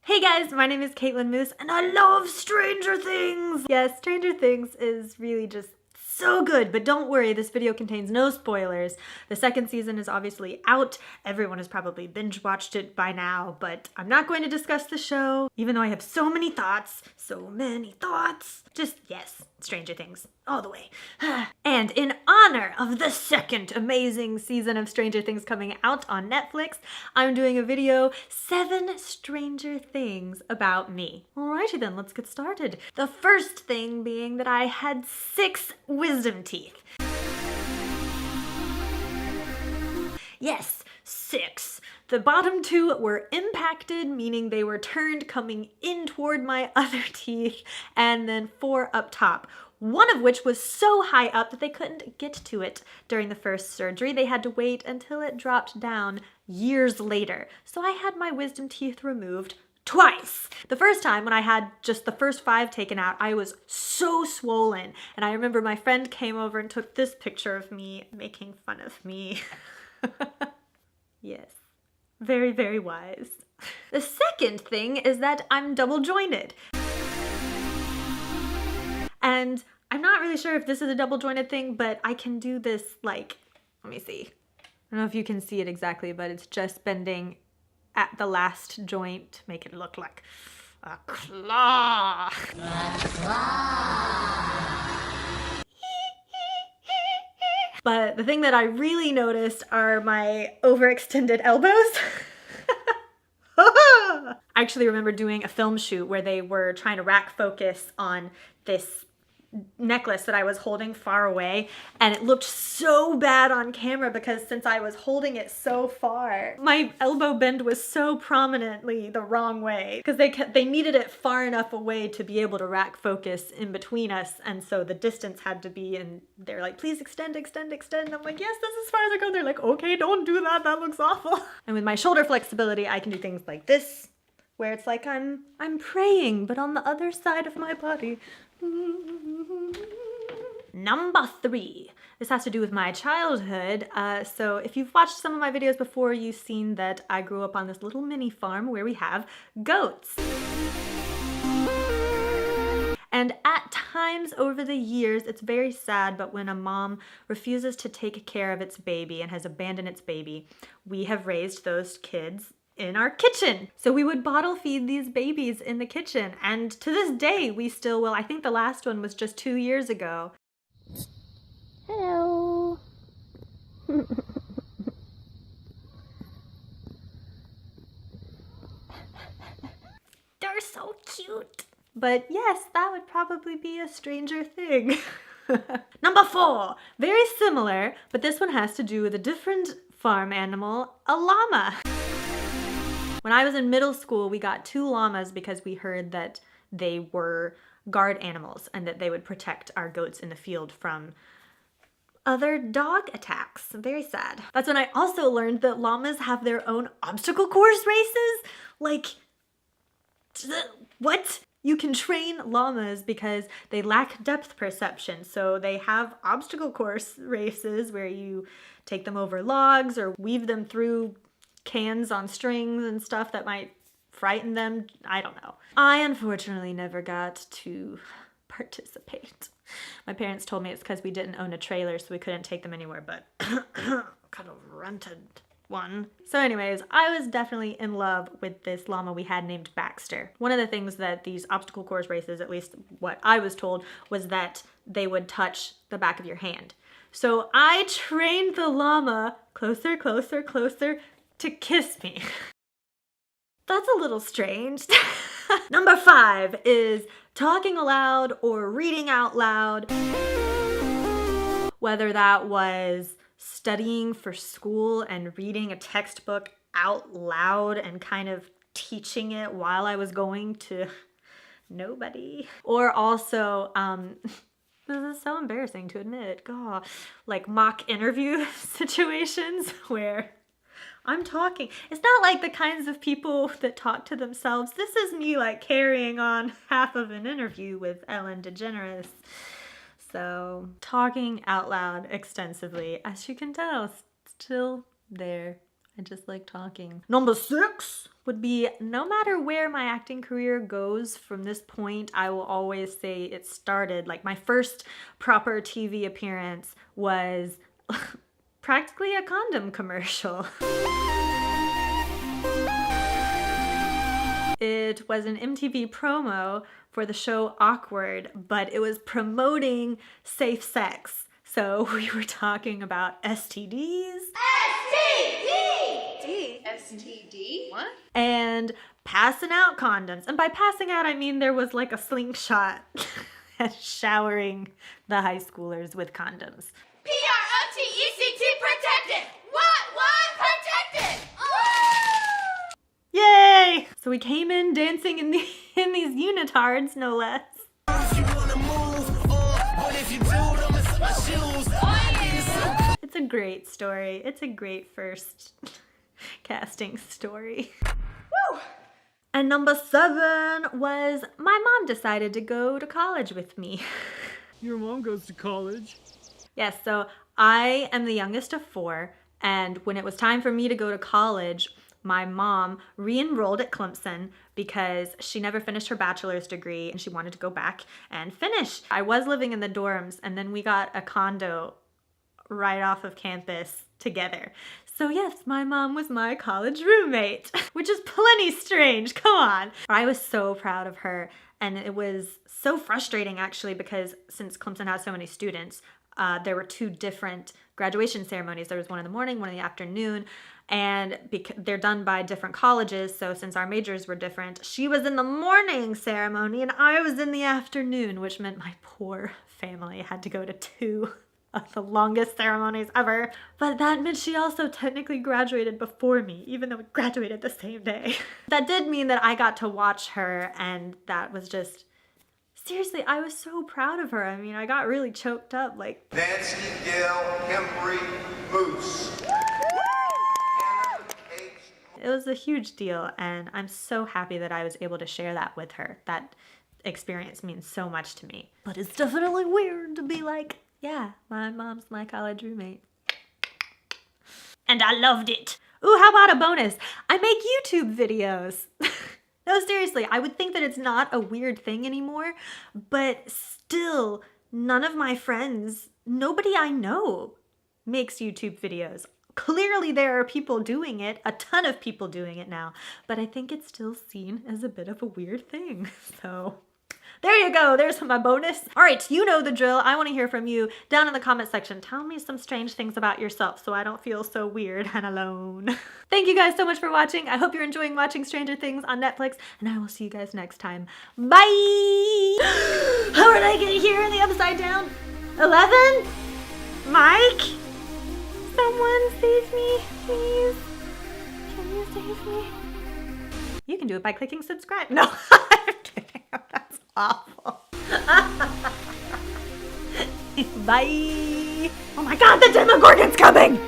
Hey guys, my name is Kaitlin Moose and I love Stranger Things! Yes, Stranger Things is really just so good, but don't worry, this video contains no spoilers. The second season is obviously out. Everyone has probably binge watched it by now, but I'm not going to discuss the show, even though I have so many thoughts. Just, yes, Stranger Things, all the way. And in honor of the second amazing season of Stranger Things coming out on Netflix, I'm doing a video, 7 Stranger Things about me. Alrighty then, let's get started. The first thing being that I had 6 wisdom teeth. Yes, 6. The bottom 2 were impacted, meaning they were turned coming in toward my other teeth, and then 4 up top. One of which was so high up that they couldn't get to it during the first surgery. They had to wait until it dropped down years later. So I had my wisdom teeth removed twice. The first time when I had just the first 5 taken out, I was so swollen. And I remember my friend came over and took this picture of me making fun of me. Yes, very, very wise. The second thing is that I'm double jointed. And I'm not really sure if this is a double jointed thing, but I can do this like, let me see. I don't know if you can see it exactly, but it's just bending at the last joint to make it look like a claw. But the thing that I really noticed are my overextended elbows. I actually remember doing a film shoot where they were trying to rack focus on this necklace that I was holding far away, and it looked so bad on camera because since I was holding it so far, my elbow bend was so prominently the wrong way because they needed it far enough away to be able to rack focus in between us, and so the distance had to be, and they're like, please extend, extend, extend. I'm like, yes, that's as far as I go. They're like, okay, don't do that, that looks awful. And with my shoulder flexibility, I can do things like this, where it's like I'm praying, but on the other side of my body. Number 3. This has to do with my childhood. So if you've watched some of my videos before, you've seen that I grew up on this little mini farm where we have goats. And at times over the years, it's very sad, but when a mom refuses to take care of its baby and has abandoned its baby, we have raised those kids in our kitchen. So we would bottle feed these babies in the kitchen, and to this day we still will. I think the last one was just 2 years ago. Hello. They're so cute. But yes, that would probably be a Stranger Thing. Number 4, very similar, but this one has to do with a different farm animal, a llama. When I was in middle school, we got 2 llamas because we heard that they were guard animals and that they would protect our goats in the field from other dog attacks. Very sad. That's when I also learned that llamas have their own obstacle course races. Like, what? You can train llamas because they lack depth perception. So they have obstacle course races where you take them over logs or weave them through cans on strings and stuff that might frighten them. I don't know. I unfortunately never got to participate. My parents told me it's because we didn't own a trailer, so we couldn't take them anywhere, but could have rented one. So anyways, I was definitely in love with this llama we had named Baxter. One of the things that these obstacle course races, at least what I was told, was that they would touch the back of your hand. So I trained the llama closer, closer, closer to kiss me. That's a little strange. Number 5 is talking aloud or reading out loud. Whether that was studying for school and reading a textbook out loud and kind of teaching it while I was going to nobody. Or also, this is so embarrassing to admit, God, like mock interview situations where I'm talking. It's not like the kinds of people that talk to themselves. This is me like carrying on half of an interview with Ellen DeGeneres. So talking out loud extensively, as you can tell, still there. I just like talking. Number 6, would be no matter where my acting career goes from this point, I will always say it started. Like my first proper TV appearance was practically a condom commercial. It was an MTV promo for the show Awkward, but it was promoting safe sex. So we were talking about STDs. STD? What? And passing out condoms. And by passing out, I mean there was like a slingshot and showering the high schoolers with condoms. PROTECT protected! What? Protected! Oh! Yay! So we came in dancing in these unitards, no less. It's a great story. It's a great first casting story. Woo! And number 7 was my mom decided to go to college with me. Your mom goes to college? Yes, so I am the youngest of 4, and when it was time for me to go to college, my mom re-enrolled at Clemson because she never finished her bachelor's degree and she wanted to go back and finish. I was living in the dorms, and then we got a condo right off of campus together. So yes, my mom was my college roommate, which is plenty strange, come on. I was so proud of her, and it was so frustrating actually because since Clemson has so many students, there were 2 different graduation ceremonies. There was one in the morning, one in the afternoon, and they're done by different colleges, so since our majors were different, she was in the morning ceremony and I was in the afternoon, which meant my poor family had to go to 2 of the longest ceremonies ever. But that meant she also technically graduated before me, even though we graduated the same day. That did mean that I got to watch her, and that was just, seriously, I was so proud of her. I mean, I got really choked up, like. Nancy Gail Hembry Moose. It was a huge deal, and I'm so happy that I was able to share that with her. That experience means so much to me. But it's definitely weird to be like, yeah, my mom's my college roommate. And I loved it. Ooh, how about a bonus? I make YouTube videos. No, seriously, I would think that it's not a weird thing anymore, but still, none of my friends, nobody I know makes YouTube videos. Clearly there are people doing it, a ton of people doing it now, but I think it's still seen as a bit of a weird thing. So there you go, there's my bonus. All right, you know the drill. I want to hear from you down in the comment section. Tell me some strange things about yourself so I don't feel so weird and alone. Thank you guys so much for watching. I hope you're enjoying watching Stranger Things on Netflix, and I will see you guys next time. Bye! How did I get here in the upside down? 11? Mike? Someone save me, please. Can you save me? You can do it by clicking subscribe. No, I'm kidding. That's awful. Bye. Oh my God, the Demogorgon's coming!